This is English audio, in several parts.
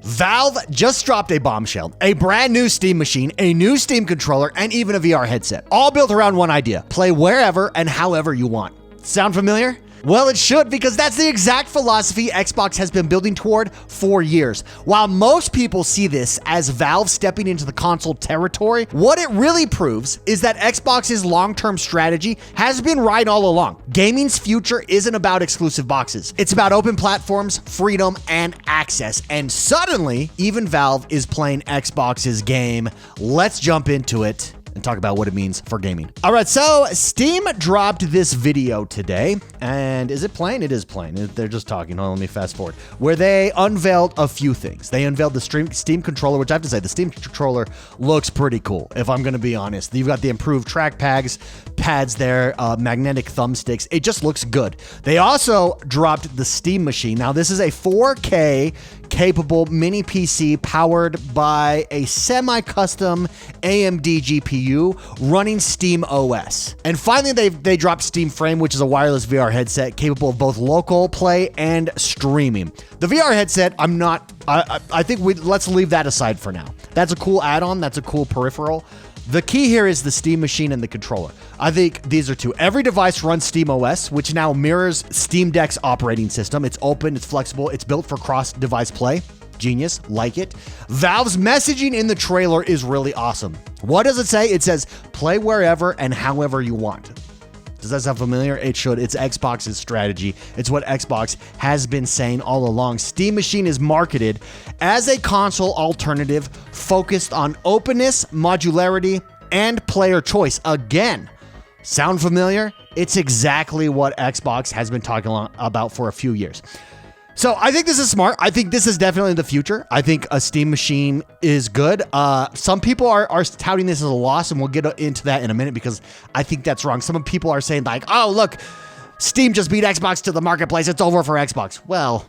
Valve just dropped a bombshell, a brand new Steam machine, a new Steam controller, and even a VR headset, all built around one idea: play wherever and however you want. Sound familiar? Well, it should, because that's the exact philosophy Xbox has been building toward for years. While most people see this as Valve stepping into the console territory, what it really proves is that Xbox's long-term strategy has been right all along. Gaming's future isn't about exclusive boxes. It's about open platforms, freedom, and access. And suddenly, even Valve is playing Xbox's game. Let's jump into it and talk about what it means for gaming. All right, so Steam dropped this video today, and is it playing? It is playing. They're just talking. Let me fast forward. Where they unveiled a few things. They unveiled the Steam controller, which I have to say, the Steam controller looks pretty cool, if I'm going to be honest. You've got the improved track pads there, magnetic thumbsticks. It just looks good. They also dropped the Steam Machine. Now, this is a 4K capable mini PC powered by a semi-custom AMD GPU running Steam OS. And finally, they dropped Steam Frame, which is a wireless VR headset capable of both local play and streaming. The VR headset, I think let's leave that aside for now. That's a cool add-on. That's a cool peripheral. The key here is the Steam Machine and the controller. I think these are two. Every device runs Steam OS, which now mirrors Steam Deck's operating system. It's open, it's flexible, it's built for cross-device play. Genius, like it. Valve's messaging in the trailer is really awesome. What does it say? It says, play wherever and however you want. Does that sound familiar? It should. It's Xbox's strategy. It's what Xbox has been saying all along. Steam Machine is marketed as a console alternative focused on openness, modularity, and player choice. Again, sound familiar? It's exactly what Xbox has been talking about for a few years. So I think this is smart. I think this is definitely the future. I think a Steam Machine is good. Some people are touting this as a loss, and we'll get into that in a minute because I think that's wrong. Some people are saying like, oh, look, Steam just beat Xbox to the marketplace. It's over for Xbox. Well,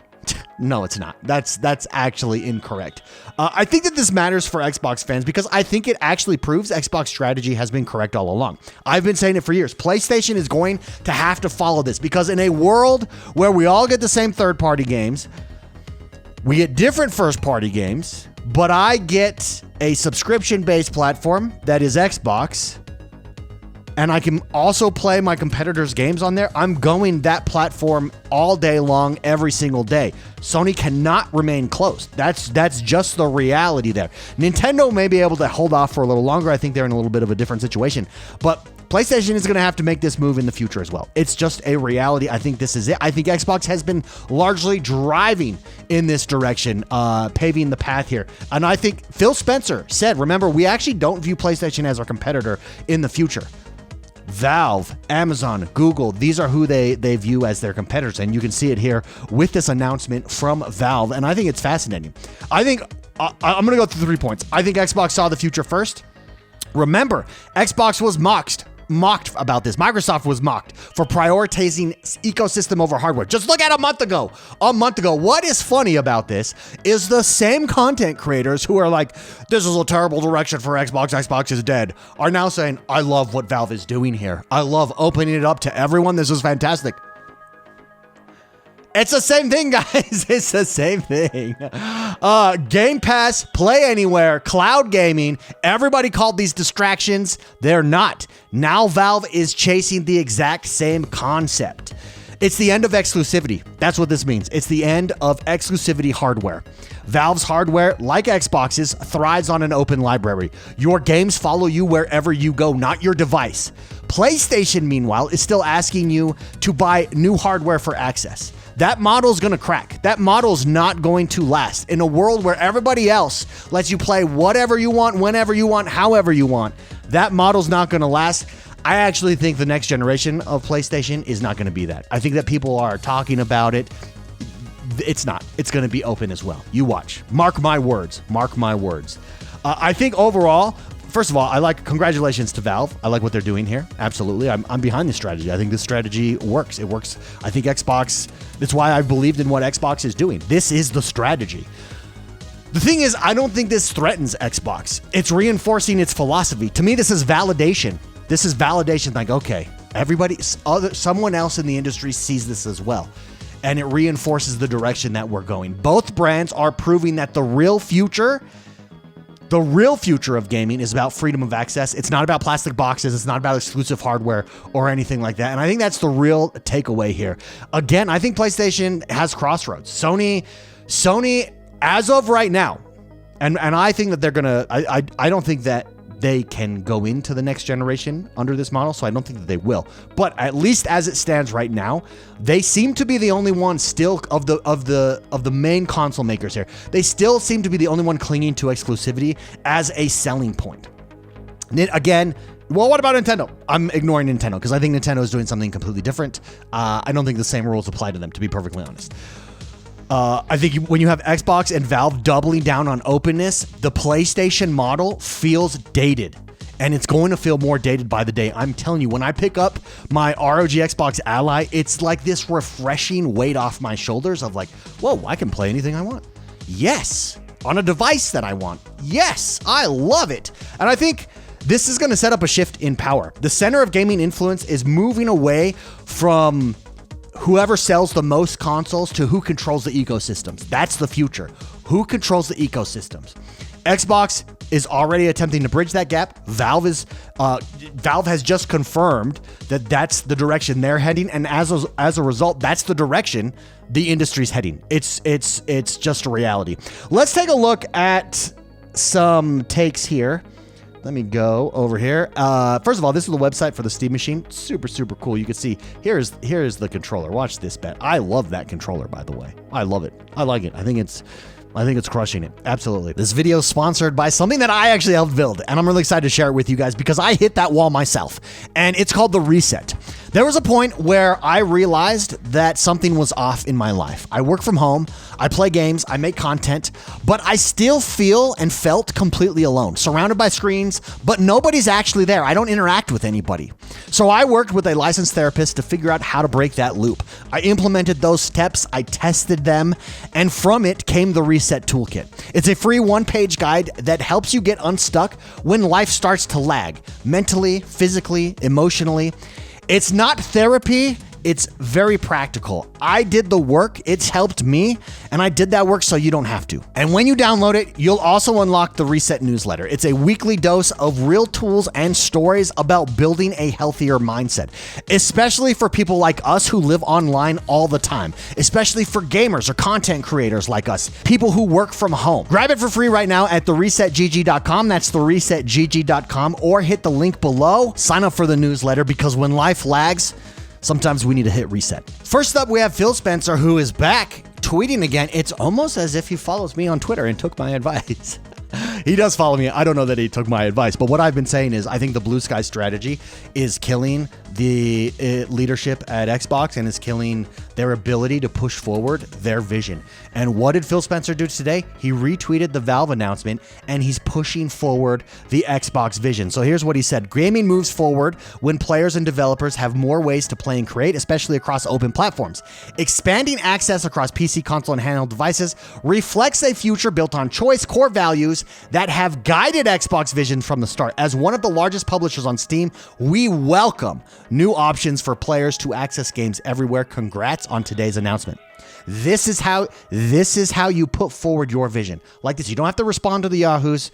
no, it's not. That's actually incorrect. I think that this matters for Xbox fans because I think it actually proves Xbox strategy has been correct all along. I've been saying it for years. PlayStation is going to have to follow this because in a world where we all get the same third-party games, we get different first-party games, but I get a subscription-based platform that is Xbox, and I can also play my competitors' games on there. I'm going that platform all day long, every single day. Sony cannot remain closed. That's just the reality there. Nintendo may be able to hold off for a little longer. I think they're in a little bit of a different situation. But PlayStation is going to have to make this move in the future as well. It's just a reality. I think this is it. I think Xbox has been largely driving in this direction, paving the path here. And I think Phil Spencer said, remember, we actually don't view PlayStation as our competitor in the future. Valve, Amazon, Google, these are who they view as their competitors. And you can see it here with this announcement from Valve. And I think it's fascinating. I think I'm going to go through 3 points. I think Xbox saw the future first. Remember, Xbox was mocked about this. Microsoft was mocked for prioritizing ecosystem over hardware. Just look at a month ago. What is funny about this is the same content creators who are like, this is a terrible direction for Xbox. Xbox is dead, are now saying, I love what Valve is doing here. I love opening it up to everyone. This is fantastic. It's the same thing, guys. It's the same thing. Game Pass, Play Anywhere, cloud gaming. Everybody called these distractions. They're not. Now Valve is chasing the exact same concept. It's the end of exclusivity. That's what this means. It's the end of exclusivity hardware. Valve's hardware, like Xbox's, thrives on an open library. Your games follow you wherever you go, not your device. PlayStation, meanwhile, is still asking you to buy new hardware for access. That model's going to crack. That model's not going to last. In a world where everybody else lets you play whatever you want, whenever you want, however you want, that model's not going to last. I actually think the next generation of PlayStation is not going to be that. I think that people are talking about it. It's not. It's going to be open as well. You watch. Mark my words. Mark my words. I think overall, first of all, congratulations to Valve. I like what they're doing here. Absolutely. I'm behind this strategy. I think this strategy works. It works. I think Xbox, that's why I've believed in what Xbox is doing. This is the strategy. The thing is, I don't think this threatens Xbox. It's reinforcing its philosophy. To me, this is validation. Like, okay, someone else in the industry sees this as well. and it reinforces the direction that we're going. Both brands are proving that the real future of gaming is about freedom of access. It's not about plastic boxes. It's not about exclusive hardware or anything like that. And I think that's the real takeaway here. Again, I think PlayStation has crossroads. Sony, as of right now, and I think that they're gonna. I don't think that they can go into the next generation under this model, so I don't think that they will. But at least as it stands right now, they seem to be the only one still of the main console makers here. They still seem to be the only one clinging to exclusivity as a selling point. Again, well, what about Nintendo? I'm ignoring Nintendo because I think Nintendo is doing something completely different. I don't think the same rules apply to them, to be perfectly honest. I think when you have Xbox and Valve doubling down on openness, the PlayStation model feels dated, and it's going to feel more dated by the day. I'm telling you, when I pick up my ROG Xbox Ally, it's like this refreshing weight off my shoulders of like, whoa, I can play anything I want. Yes, on a device that I want. Yes, I love it. And I think this is going to set up a shift in power. The center of gaming influence is moving away from whoever sells the most consoles to who controls the ecosystems. That's the future. Who controls the ecosystems? Xbox is already attempting to bridge that gap. Valve has just confirmed that that's the direction they're heading, and as a result, that's the direction the industry's heading. It's just a reality. Let's take a look at some takes here. Let me go over here. First of all, this is the website for the Steam Machine. Super, super cool. You can see here's the controller. Watch this, Bet. I love that controller, by the way. I love it. I like it. I think it's crushing it. Absolutely. This video is sponsored by something that I actually helped build, and I'm really excited to share it with you guys because I hit that wall myself, and it's called the Reset. There was a point where I realized that something was off in my life. I work from home, I play games, I make content, but I still feel and felt completely alone, surrounded by screens, but nobody's actually there. I don't interact with anybody. So I worked with a licensed therapist to figure out how to break that loop. I implemented those steps, I tested them, and from it came the Reset Toolkit. It's a free one-page guide that helps you get unstuck when life starts to lag, mentally, physically, emotionally. It's not therapy. It's very practical. I did the work. It's helped me, and I did that work so you don't have to. And when you download it, you'll also unlock the Reset newsletter. It's a weekly dose of real tools and stories about building a healthier mindset, especially for people like us who live online all the time, especially for gamers or content creators like us, people who work from home. Grab it for free right now at theresetgg.com. That's theresetgg.com, or hit the link below. Sign up for the newsletter because when life lags, sometimes we need to hit reset. First up, we have Phil Spencer, who is back tweeting again. It's almost as if he follows me on Twitter and took my advice. He does follow me. I don't know that he took my advice, but what I've been saying is I think the blue sky strategy is killing the leadership at Xbox and is killing their ability to push forward their vision. And what did Phil Spencer do today? He retweeted the Valve announcement and he's pushing forward the Xbox vision. So here's what he said. Gaming moves forward when players and developers have more ways to play and create, especially across open platforms. Expanding access across PC, console, and handheld devices reflects a future built on choice, core values that have guided Xbox vision from the start. As one of the largest publishers on Steam, we welcome new options for players to access games everywhere. Congrats on today's announcement. This is how you put forward your vision. Like this, you don't have to respond to the Yahoos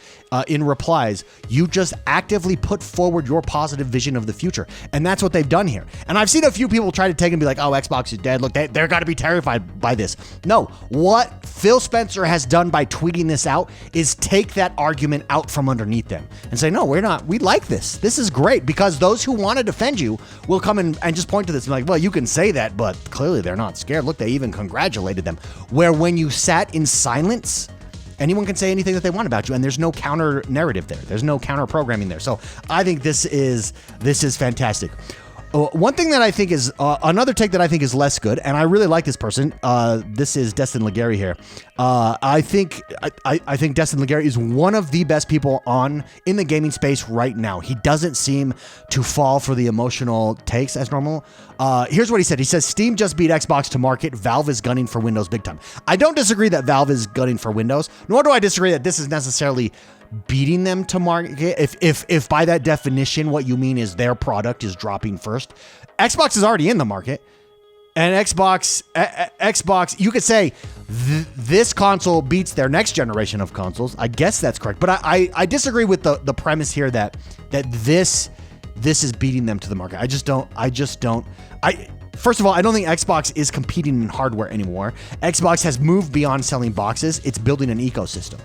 in replies. You just actively put forward your positive vision of the future. And that's what they've done here. And I've seen a few people try to take and be like, oh, Xbox is dead. Look, they're got to be terrified by this. No, what Phil Spencer has done by tweeting this out is take that argument out from underneath them and say, no, we're not. We like this. This is great, because those who want to defend you will come and just point to this and be like, well, you can say that, but clearly they're not scared. Look, they even congratulated them. Where when you sat in silence, anyone can say anything that they want about you, and there's no counter narrative there. There's no counter programming there. So I think this is fantastic. One thing that I think is another take that I think is less good, and I really like this person. This is Destin Legary here. I think Destin Legary is one of the best people in the gaming space right now. He doesn't seem to fall for the emotional takes as normal. Here's what he said. He says, Steam just beat Xbox to market. Valve is gunning for Windows big time. I don't disagree that Valve is gunning for Windows, nor do I disagree that this is necessarily beating them to market. If by that definition, what you mean is their product is dropping first. Xbox is already in the market. And Xbox, you could say this console beats their next generation of consoles. I guess that's correct. But I disagree with the premise here that this is beating them to the market. I just don't. First of all, I don't think Xbox is competing in hardware anymore. Xbox has moved beyond selling boxes. It's building an ecosystem.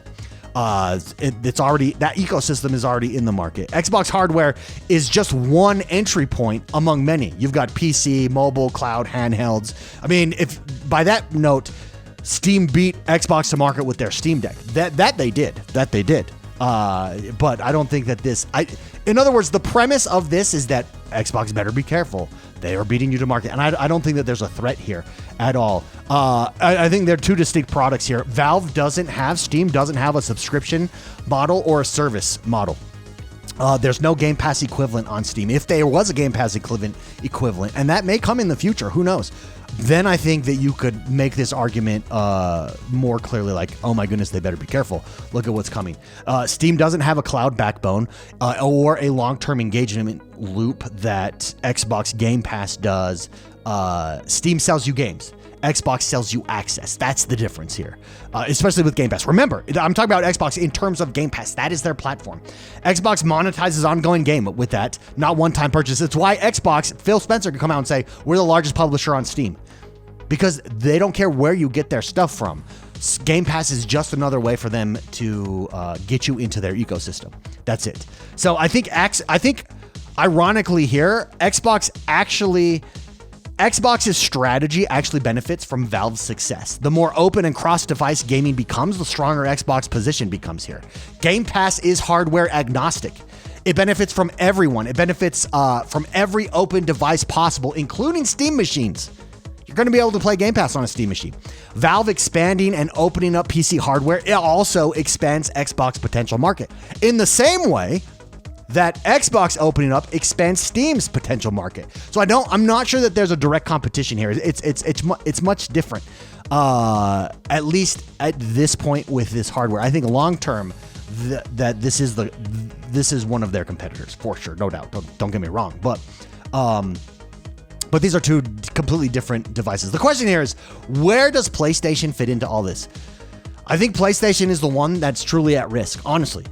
It's already, that ecosystem is already in the market. Xbox hardware is just one entry point among many. You've got PC, mobile, cloud, handhelds. I mean, if by that note, Steam beat Xbox to market with their Steam Deck. That they did. But I don't think that in other words, the premise of this is that Xbox better be careful. They are beating you to market. And I don't think that there's a threat here at all. I think they're two distinct products here. Steam doesn't have a subscription model or a service model. There's no Game Pass equivalent on Steam. If there was a Game Pass equivalent, and that may come in the future, who knows? Then I think that you could make this argument more clearly, like, oh my goodness, they better be careful. Look at what's coming. Steam doesn't have a cloud backbone or a long-term engagement loop that Xbox Game Pass does. Steam sells you games. Xbox sells you access. That's the difference here, especially with Game Pass. Remember, I'm talking about Xbox in terms of Game Pass. That is their platform. Xbox monetizes ongoing game with that, not one-time purchase. It's why Phil Spencer can come out and say, we're the largest publisher on Steam, because they don't care where you get their stuff from. Game Pass is just another way for them to get you into their ecosystem. That's it. So I think ironically here, Xbox's strategy actually benefits from Valve's success. The more open and cross-device gaming becomes, the stronger Xbox position becomes here. Game Pass is hardware agnostic. It benefits from everyone. It benefits from every open device possible, including Steam machines. You're going to be able to play Game Pass on a Steam machine. Valve expanding and opening up PC hardware, it also expands Xbox potential market. In the same way that Xbox opening up expands Steam's potential market. So I'm not sure that there's a direct competition here. It's much different. At least at this point with this hardware, I think long term that this is one of their competitors for sure, no doubt. Don't get me wrong, but these are two completely different devices. The question here is, where does PlayStation fit into all this? I think PlayStation is the one that's truly at risk. Honestly,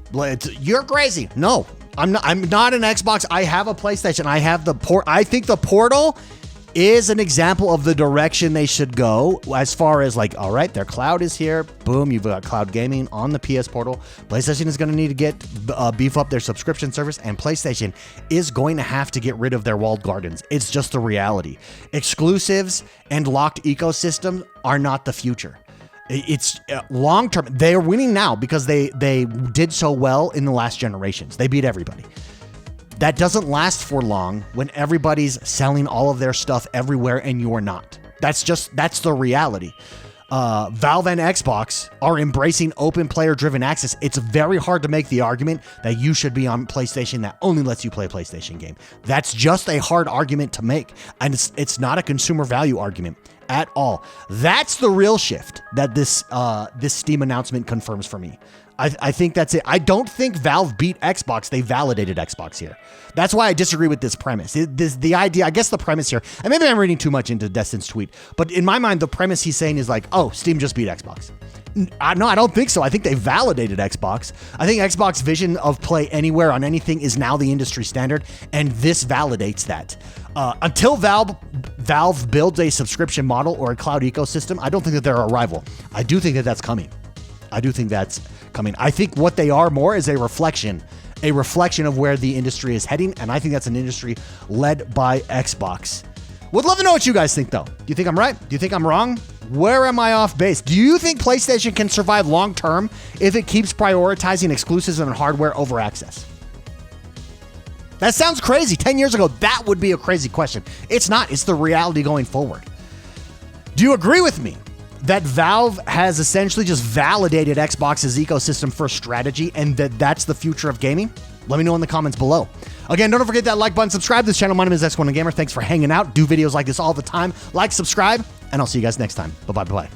you're crazy. No. I'm not an Xbox. I have a PlayStation. I have the port. I think the Portal is an example of the direction they should go as far as like, all right, their cloud is here. Boom, you've got cloud gaming on the PS Portal. PlayStation is going to need to get beef up their subscription service, and PlayStation is going to have to get rid of their walled gardens. It's just the reality. Exclusives and locked ecosystems are not the future. It's long term. They are winning now because they did so well in the last generations. They beat everybody. That doesn't last for long when everybody's selling all of their stuff everywhere and you're not. That's the reality. Valve and Xbox are embracing open player driven access. It's very hard to make the argument that you should be on PlayStation that only lets you play a PlayStation game. That's just a hard argument to make. And it's not a consumer value argument at all. That's the real shift that this Steam announcement confirms for me. I think that's it. I don't think Valve beat Xbox. They validated Xbox here. That's why I disagree with this premise. The idea, I guess the premise here, and maybe I'm reading too much into Destin's tweet, but in my mind, the premise he's saying is like, oh, Steam just beat Xbox. No, I don't think so. I think they validated Xbox. I think Xbox vision of play anywhere on anything is now the industry standard, and this validates that. Until Valve builds a subscription model or a cloud ecosystem, I don't think that they're a rival. I do think that that's coming. I think what they are more is a reflection of where the industry is heading, and I think that's an industry led by Xbox. Would love to know what you guys think, though. Do you think I'm right? Do you think I'm wrong? Where am I off base? Do you think PlayStation can survive long term if it keeps prioritizing exclusives and hardware over access? That sounds crazy. 10 years ago, that would be a crazy question. It's not. It's the reality going forward. Do you agree with me that Valve has essentially just validated Xbox's ecosystem first strategy and that's the future of gaming? Let me know in the comments below. Again, don't forget that like button, subscribe to this channel. My name is X1 Gamer. Thanks for hanging out. Do videos like this all the time. Like, subscribe, and I'll see you guys next time. Bye-bye.